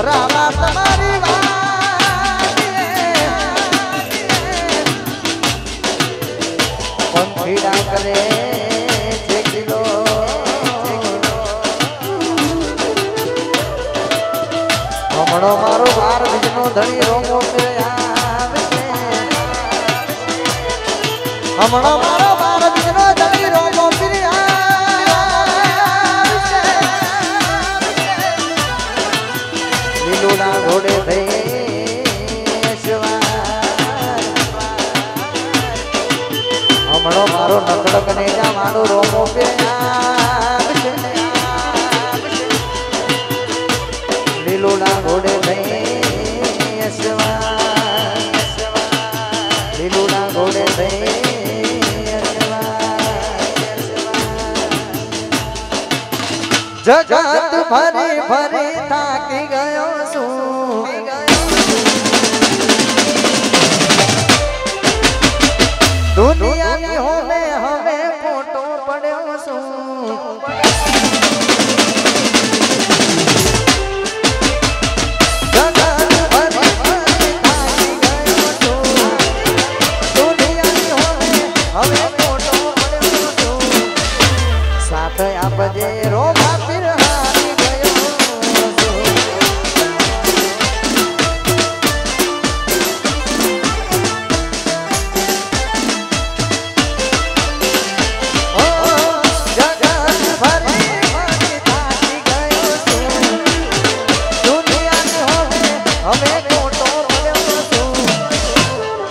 રામા તમારી પંખીડા કરે છે કિલો હમણો મારો બાર બીજનો ધણી રોમો હમણો મારો બાર બીજનો ધણી રોમો લીલુડા ઘોડે થઈ હમણો મારો નકડો કનેજા મારો રોમો લીલુડા ઘોડે થઈ લીલુડા ઘોડે થઈ જગત ફરી ફરી થાકી ગયો છું દુનિયાની હોમે હવે ફોટો પડ્યો છું જગત ફરી ફરી થાકી ગયો છું દુનિયાની હોમે હવે ફોટો પડ્યો છું સાથે આપજે રોમા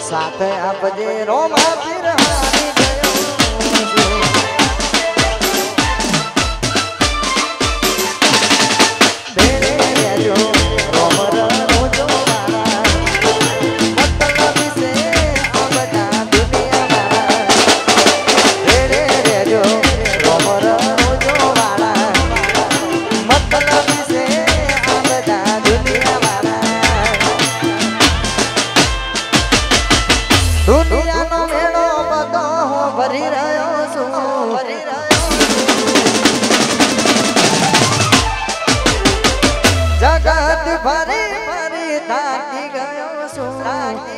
સાથે આપજે રોમા પીરહારી ગયો બેરે રેજો રોમર રોજો મારા મતલબી સે આ બધા દુનિયા મારા બેરે રેજો રોમર રોજો મારા મતલબી સે આ બધા દુનિયા દુનિયાનો મેળો બધો હું ભરી રહ્યો છું જગત ભરી ભરી થાકી ગયો છું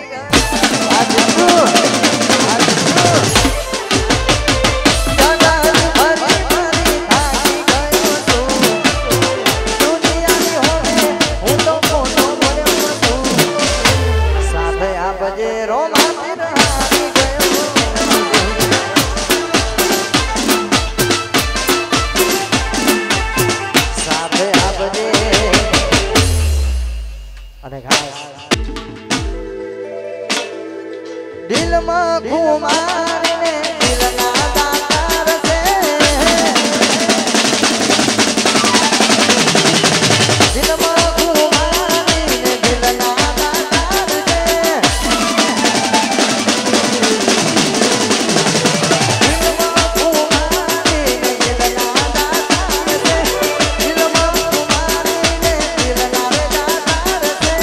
દિલમાં કુમારને દિલના દાતાર છે દિલમાં કુમારને દિલના દાતાર છે દિલમાં કુમારને દિલના દાતાર છે દિલમાં કુમારને દિલના દાતાર છે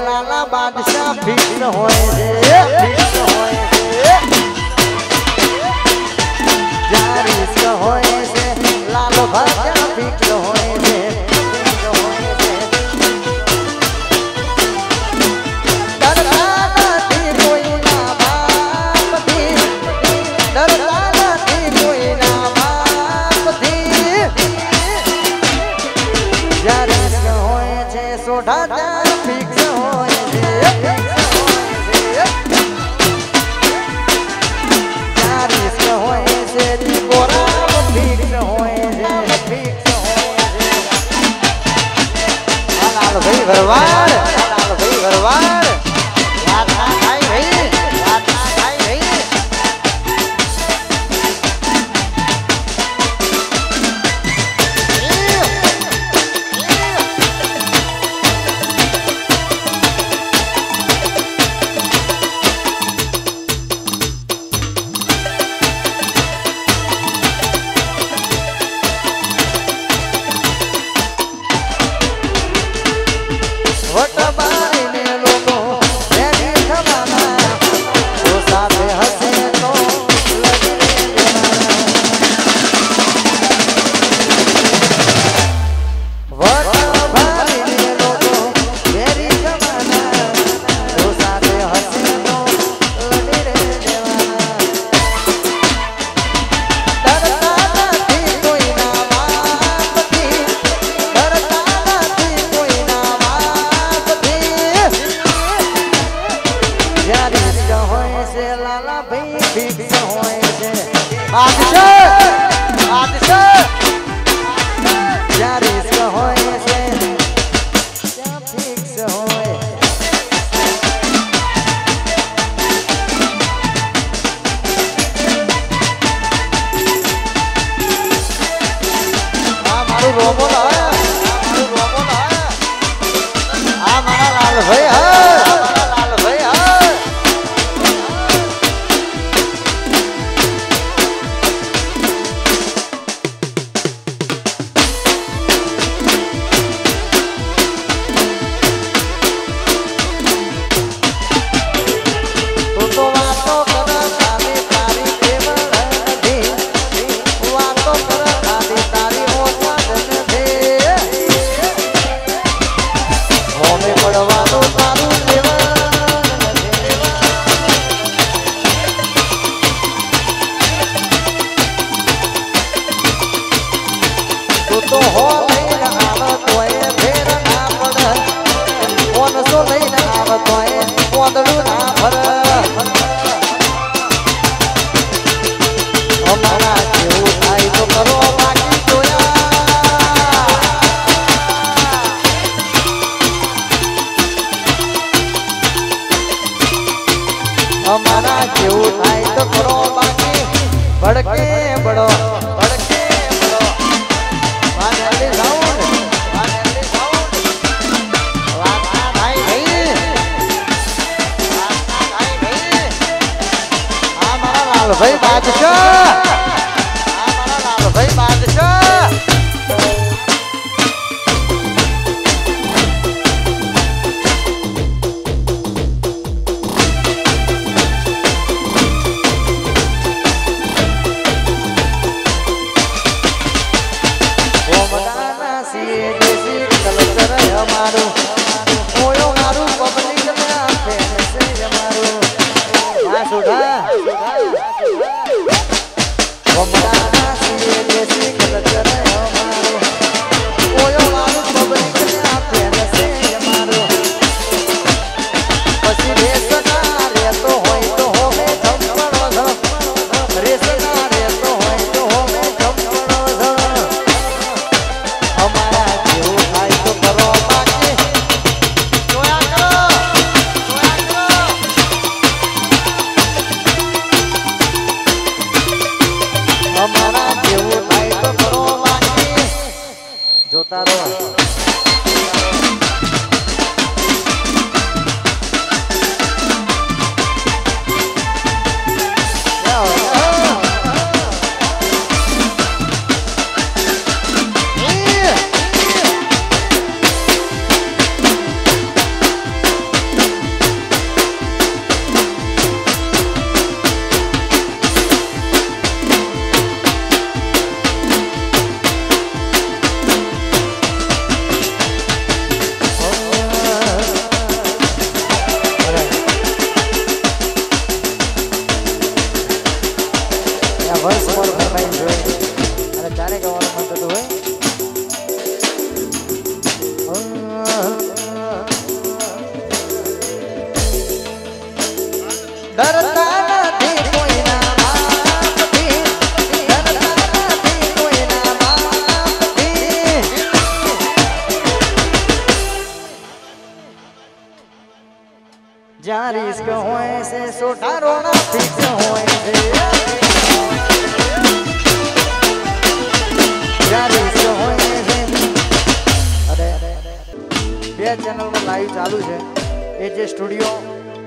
લાલા બાદશાહ ફિક્સ હોય છે ફિક્સ હોય છે જારીસ હોય છે લાલ બાદશાહ ફિક્સ હોય છે ડરતા નથી કોઈના બાપથી ડરતા નથી કોઈના બાપથી જારીસ હોય છે સોઢા ફિક્સ હોય છે જારીસ હોય છે દીકોરા ફિક્સ હોય છે ફિક્સ હોય છે લાલ ભાઈ ભરવાડ લાલ ભાઈ ભરવાડ યાદ ના થાય ભાઈ યાદ ના થાય ભાઈ What about ભાઈ બાદશાહ મારા ભાઈ બાદશાહ ઓમડાના સીએ દેસી કલર અમારું ઓયો મારું પબ્લિક ના ફેન છે અમારું આ સુધા જ્યાં રિસ્ક હોય છે સોટા રોણા ફિક્સ હોય છે જ્યાં રિસ્ક હોય છે અરે બે ચેનલમાં લાઈવ ચાલુ છે એ જે સ્ટુડિયો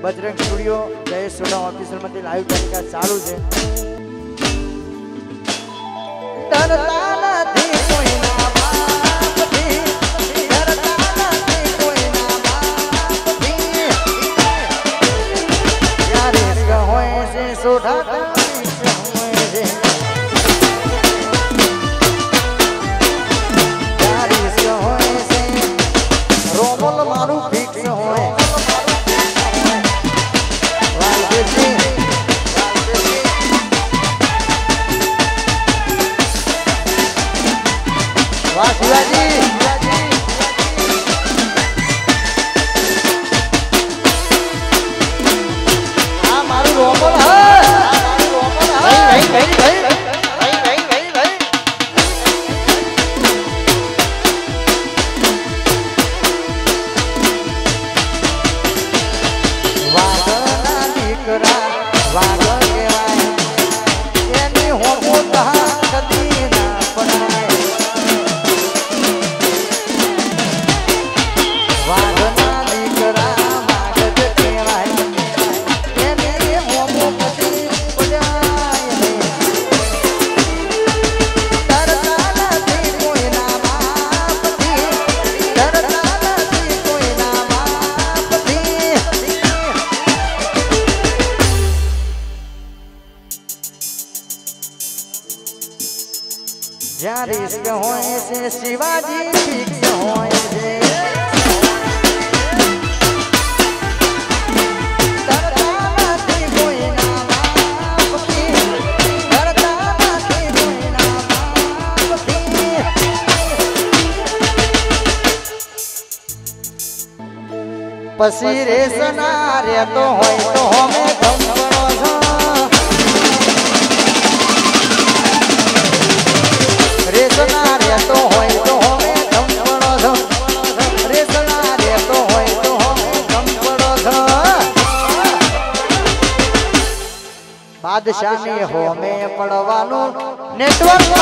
બજરંગ સ્ટુડિયો જયેશ સોડા ઓફિસરમાંથી લાઈવ ટેલિકાસ્ટ ચાલુ છે ડરતા નથી કોઈના બાપથી ડરતા નથી કોઈના બાપથી જ્યાં રિસ્ક હોય છે સોઢા હોય છે જ્યાં રિસ્ક હોય છે રોમલ મારું ફિક્સ હોય જ્યાં રિસ્ક હોય છે શિવાજી ફિક્સ હોય છે પછી રેસના રહેતો હોય તો અમે ગમણો છો રેસના રહેતો હોય તો અમે ગમણો છો રેસના રહેતો હોય તો અમે ગમણો છો બાદશાહની હોમે પડવાનું નેટવર્ક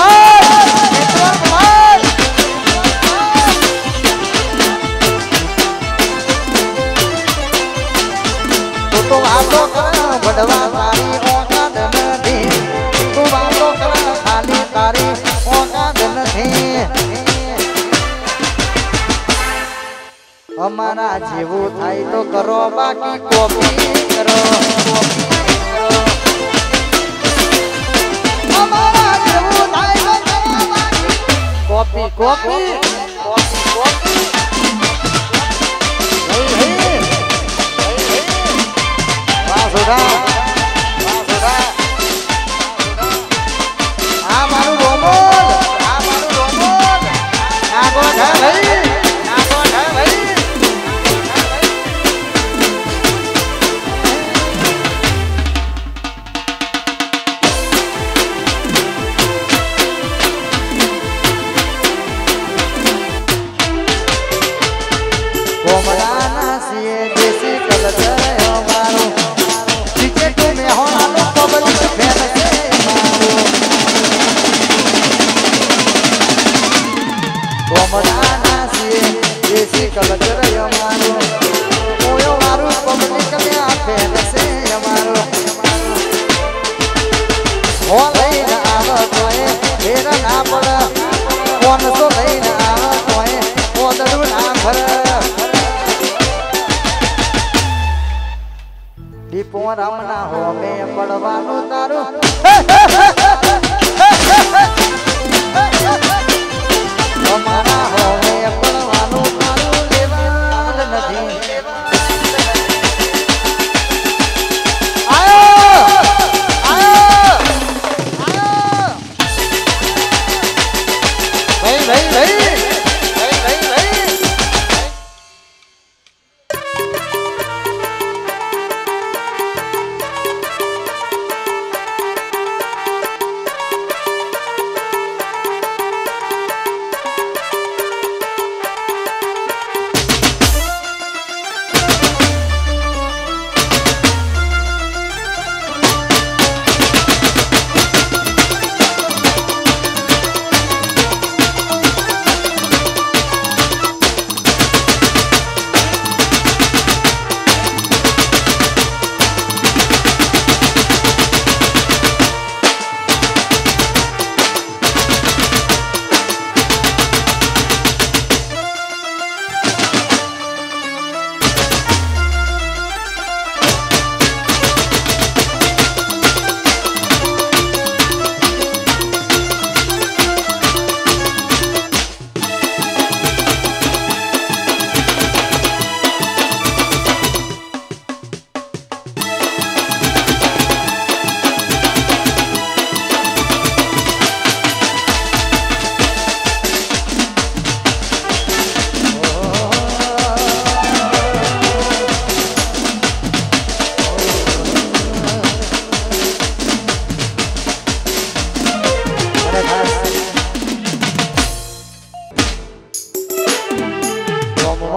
તો વાતો કર બડવા તારી ઓકાદ નથી તું વાતો કર ખાલી તારી ઓકાદ નથી અમારા જેવું થાય તો કરો બાકી કોપી કરો અમારા જેવું થાય તો કરો બાકી કોપી કોપી કોપી કોપી આ મારું રોમોલ નાગો છે ભાઈ કોમડાના સિયે દેશી કલચર અમારું કલચર અમારું ઓયો મારું પબ્લિક ને આપે છે અમારું હો લઈને આવે તોય ફેર ના પડે કોનસો લઈને આવે તોય ઓદડું ના ભરે દીપો રામના હોમે પડવાનું તારું અમારા હોમે પડવાનું તારું લેવાલ નથી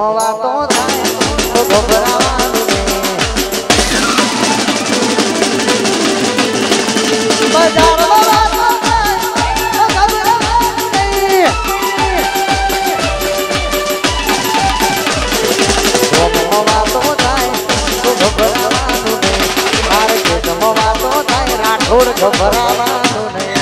વાતો થાય તો ગભરાવાનું નહીં બજારમાં વાતો થાય તો ગભરાવાનું નહીં વાતો થાય તો ગભરાવાનું નહીં માર્કેટમાં વાતો થાય રાઠોડ ગભરાવાનું નહીં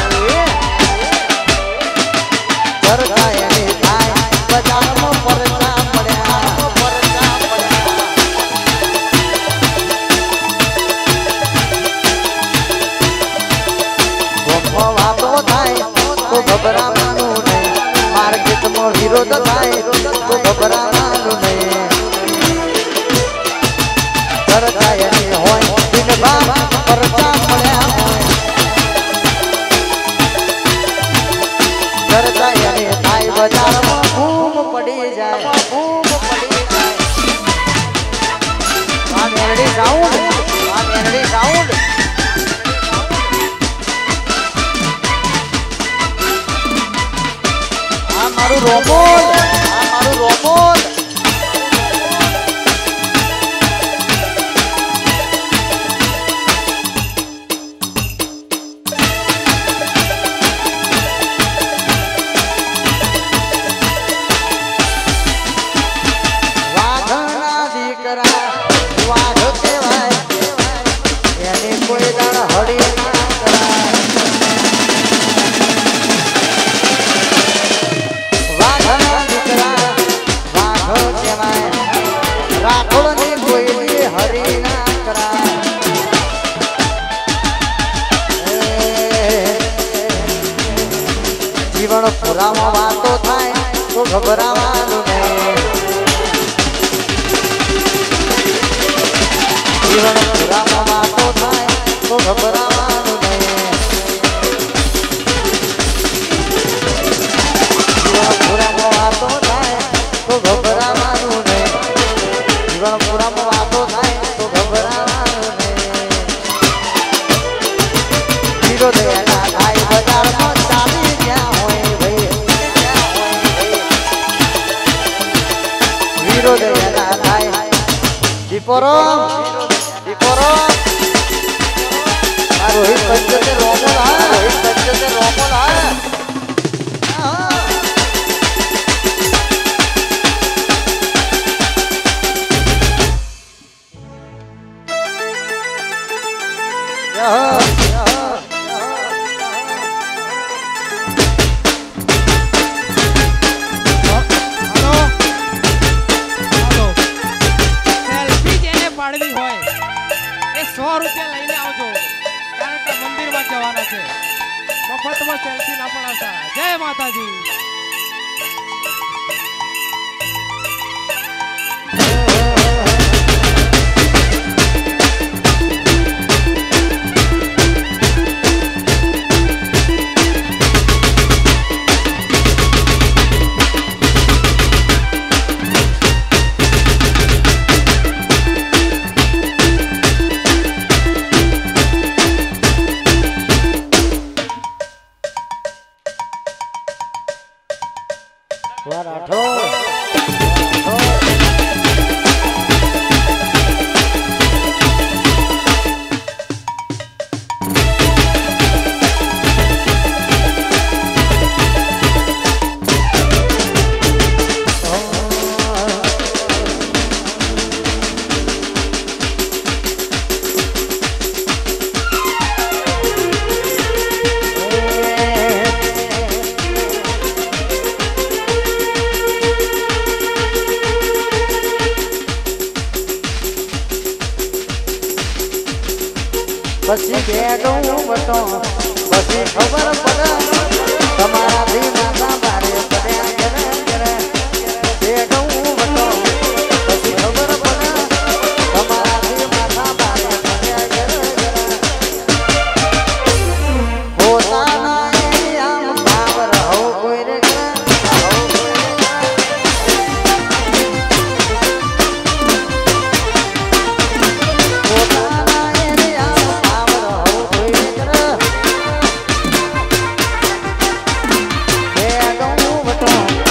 વાતો થાય તો ગભરાવાનું રોમોલ આ મારું રોમોલ જીવન પુરામાં વાતો થાય તો ઘબરાવાનું નહીં જીવન પુરામાં વાતો થાય તો ઘબરાવાનું નહીં જીવન પુરામાં વાતો થાય તો ઘબરાવાનું નહીં જીવન પુરામાં વાતો થાય તો ઘબરાવાનું નહીં જીરો દયા થાય બજારમાં દીપોરમ રોહિત પંચતે રોમોલ રોહિત પંચતે રોમોલ મફતમાં સેલ્ફી ના પડાવતા જય માતાજી પછી બેડું વટો પછી ખબર પડે તમારા થી માથા ભારે પડ્યા ઘરે ઘરે બેડું વટો પછી ખબર પડે તમારા થી માથા ભારે પડ્યા ઘરે ઘરે પોતાના આમ પાવર હો કોઈ રે Don't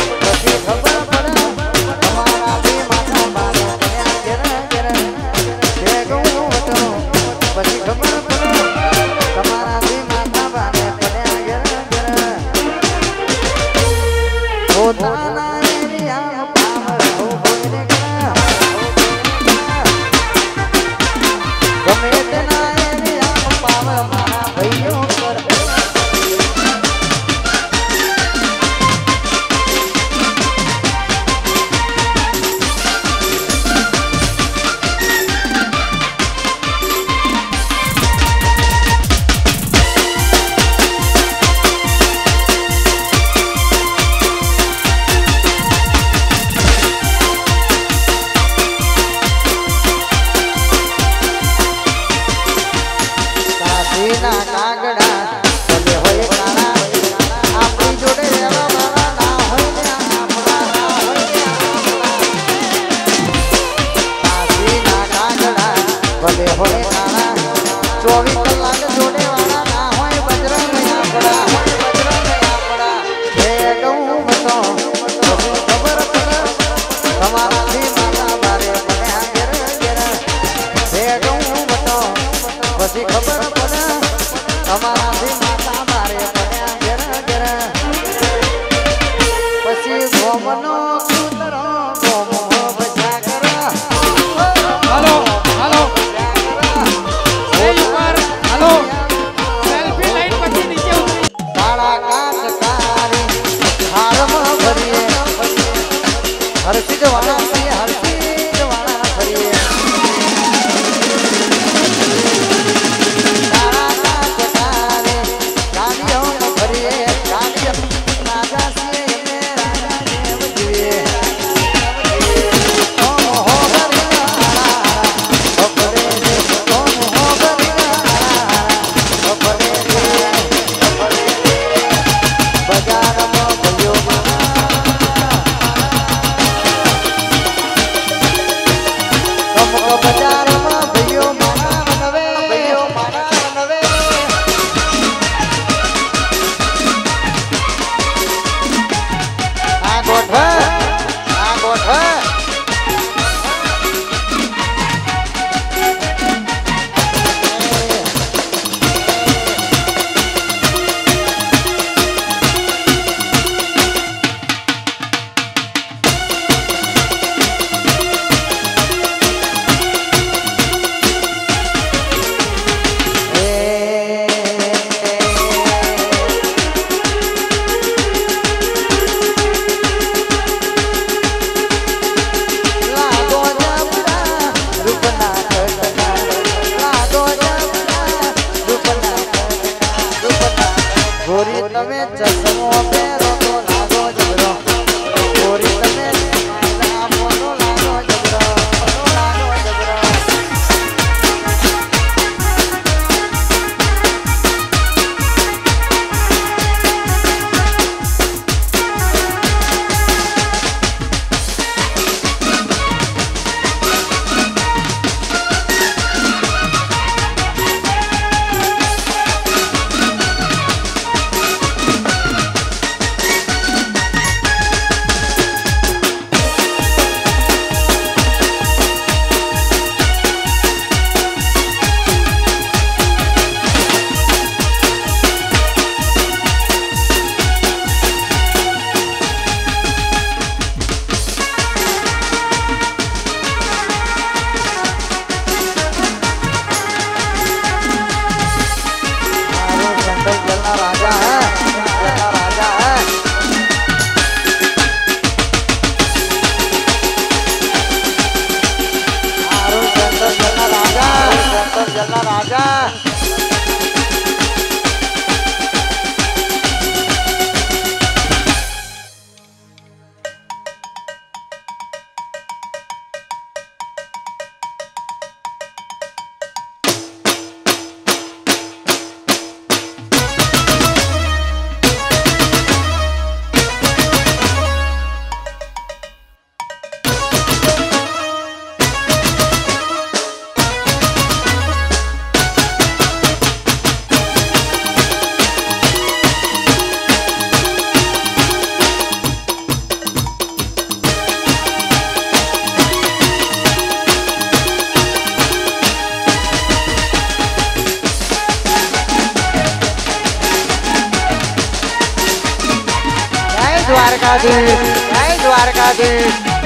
દ્વારકાધીશ જય દ્વારકાધીશ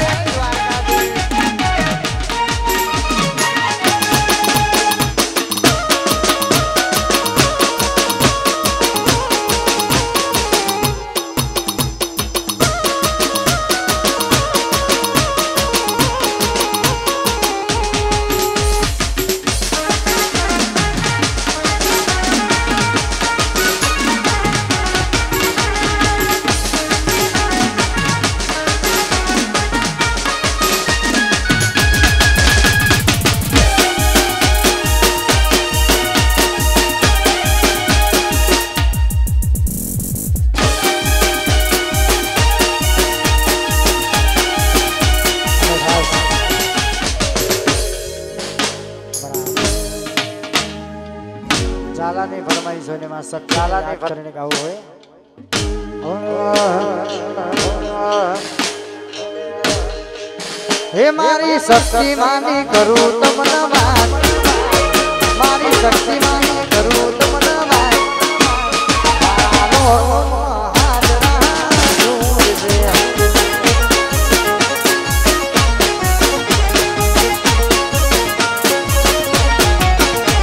ઝાલાની ફરમાઈશ હોય ને માં સક્કાલાની કરીને ગાવું હોય હે મારી શક્તિ માની કરું તમને વાત મારી શક્તિ માની કરું તમને વાત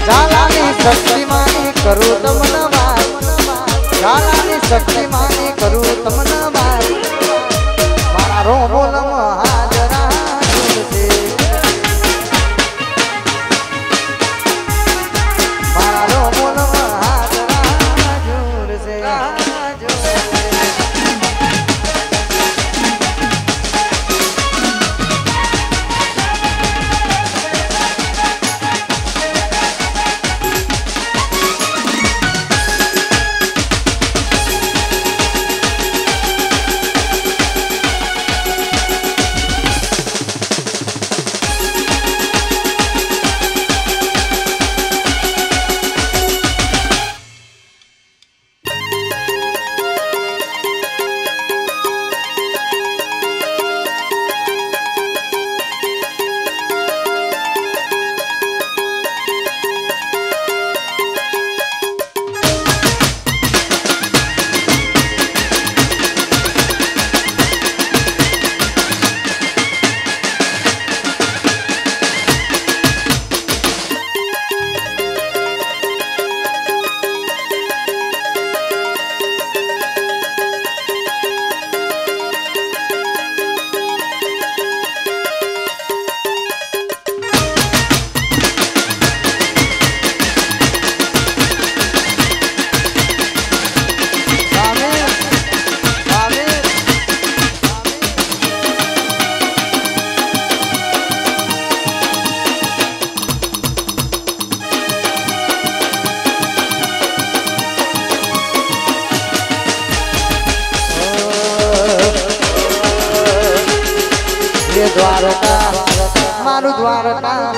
ઝાલાની શક્તિ માની કરું તમને વાત ઝાલાની શક્તિ માની કરું તમને વાત મારો બોલમાં હાજરા ઝૂલશે મારો બોલમાં હાજરા ઝૂલશે દ્વારકા મારું દ્વારકા